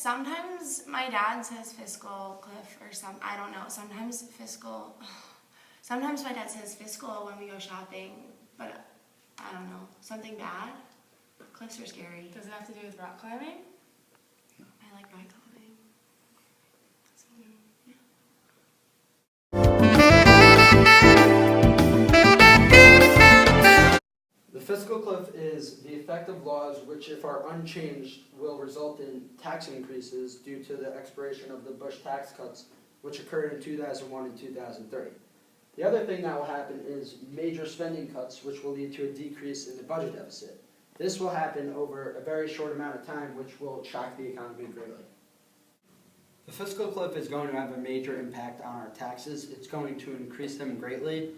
sometimes my dad says Fiscal Cliff or I don't know. Sometimes my dad says Fiscal when we go shopping, but I don't know. Something bad? Cliffs are scary. Does it have to do with rock climbing? I like rock climbing. So, yeah. The fiscal cliff is the effect of laws which, if are unchanged, will result in tax increases due to the expiration of the Bush tax cuts, which occurred in 2001 and 2003. The other thing that will happen is major spending cuts, which will lead to a decrease in the budget deficit. This will happen over a very short amount of time, which will shock the economy greatly. The fiscal cliff is going to have a major impact on our taxes. It's going to increase them greatly.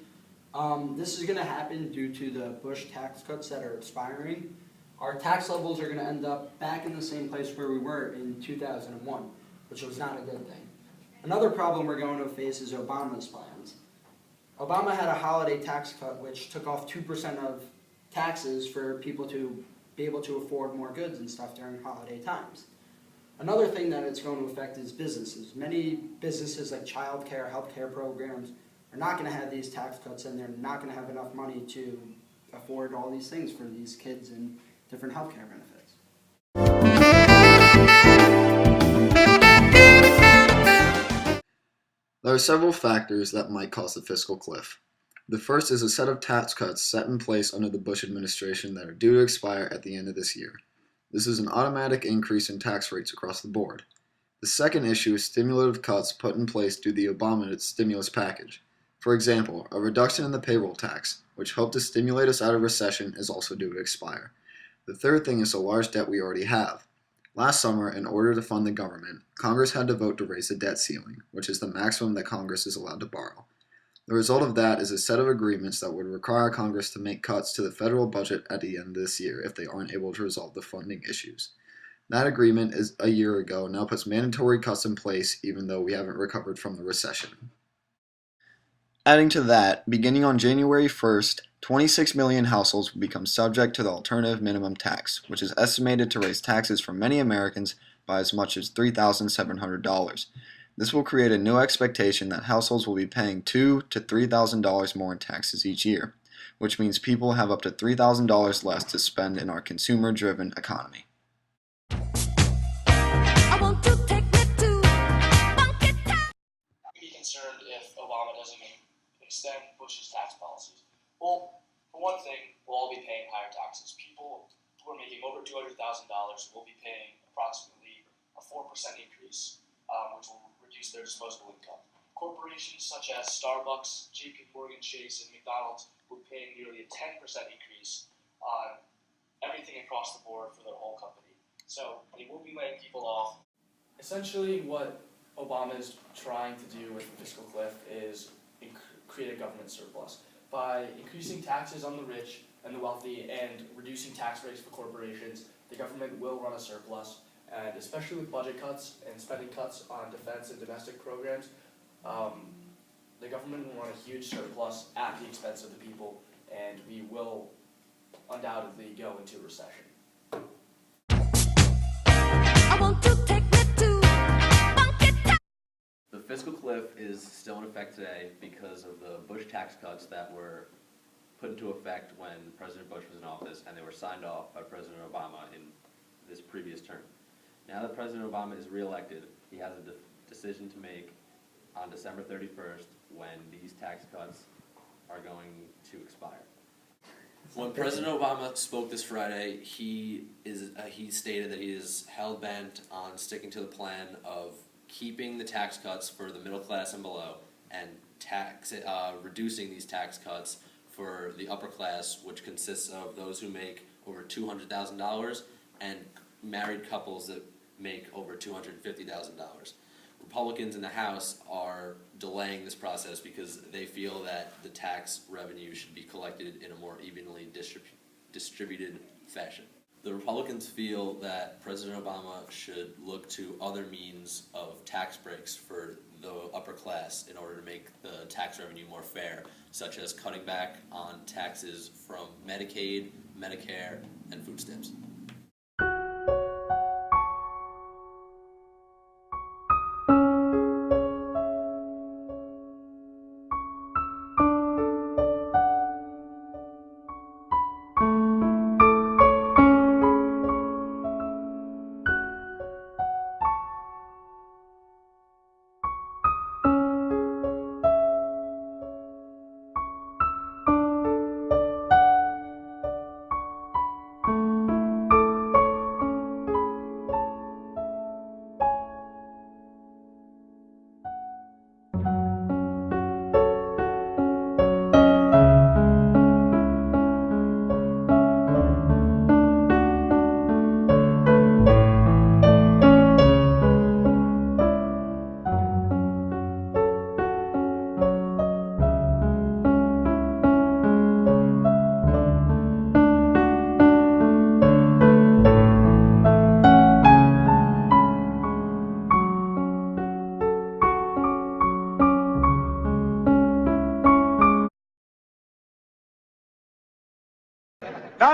This is going to happen due to the Bush tax cuts that are expiring. Our tax levels are going to end up back in the same place where we were in 2001, which was not a good thing. Another problem we're going to face is Obama's plans. Obama had a holiday tax cut which took off 2% of taxes for people to be able to afford more goods and stuff during holiday times. Another thing that it's going to affect is businesses. Many businesses like childcare, healthcare programs are not going to have these tax cuts, and they're not going to have enough money to afford all these things for these kids and different healthcare benefits. There are several factors that might cause the fiscal cliff. The first is a set of tax cuts set in place under the Bush administration that are due to expire at the end of this year. This is an automatic increase in tax rates across the board. The second issue is stimulative cuts put in place due to the Obama stimulus package. For example, a reduction in the payroll tax, which hoped to stimulate us out of recession, is also due to expire. The third thing is the large debt we already have. Last summer, in order to fund the government, Congress had to vote to raise the debt ceiling, which is the maximum that Congress is allowed to borrow. The result of that is a set of agreements that would require Congress to make cuts to the federal budget at the end of this year if they aren't able to resolve the funding issues. That agreement is a year ago now puts mandatory cuts in place even though we haven't recovered from the recession. Adding to that, beginning on January 1st, 26 million households will become subject to the alternative minimum tax, which is estimated to raise taxes for many Americans by as much as $3,700. This will create a new expectation that households will be paying $2,000 to $3,000 more in taxes each year, which means people have up to $3,000 less to spend in our consumer-driven economy. Be concerned if Obama doesn't extend Bush's tax policies. Well, for one thing, we'll all be paying higher taxes. People who are making over $200,000 will be paying approximately a 4% increase, which will reduce their disposable income. Corporations such as Starbucks, JP Morgan Chase, and McDonald's will be paying nearly a 10% increase on everything across the board for their whole company. So they will be laying people off. Essentially, what Obama is trying to do with the fiscal cliff is create a government surplus. By increasing taxes on the rich and the wealthy and reducing tax rates for corporations, the government will run a surplus. And especially with budget cuts and spending cuts on defense and domestic programs, the government will run a huge surplus at the expense of the people, and we will undoubtedly go into recession. The fiscal cliff is still in effect today because of the Bush tax cuts that were put into effect when President Bush was in office, and they were signed off by President Obama in this previous term. Now that President Obama is reelected, he has a decision to make on December 31st when these tax cuts are going to expire. When President Obama spoke this Friday, he stated that he is hell-bent on sticking to the plan of keeping the tax cuts for the middle class and below, and reducing these tax cuts for the upper class, which consists of those who make over $200,000 and married couples that make over $250,000. Republicans in the House are delaying this process because they feel that the tax revenue should be collected in a more evenly distributed fashion. The Republicans feel that President Obama should look to other means of tax breaks for the upper class in order to make the tax revenue more fair, such as cutting back on taxes from Medicaid, Medicare, and food stamps.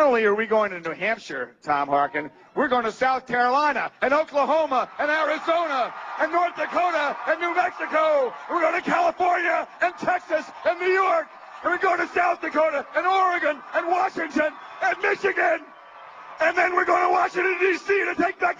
only are we going to New Hampshire, Tom Harkin, we're going to South Carolina and Oklahoma and Arizona and North Dakota and New Mexico. We're going to California and Texas and New York. And we're going to South Dakota and Oregon and Washington and Michigan. And then we're going to Washington, D.C. to take back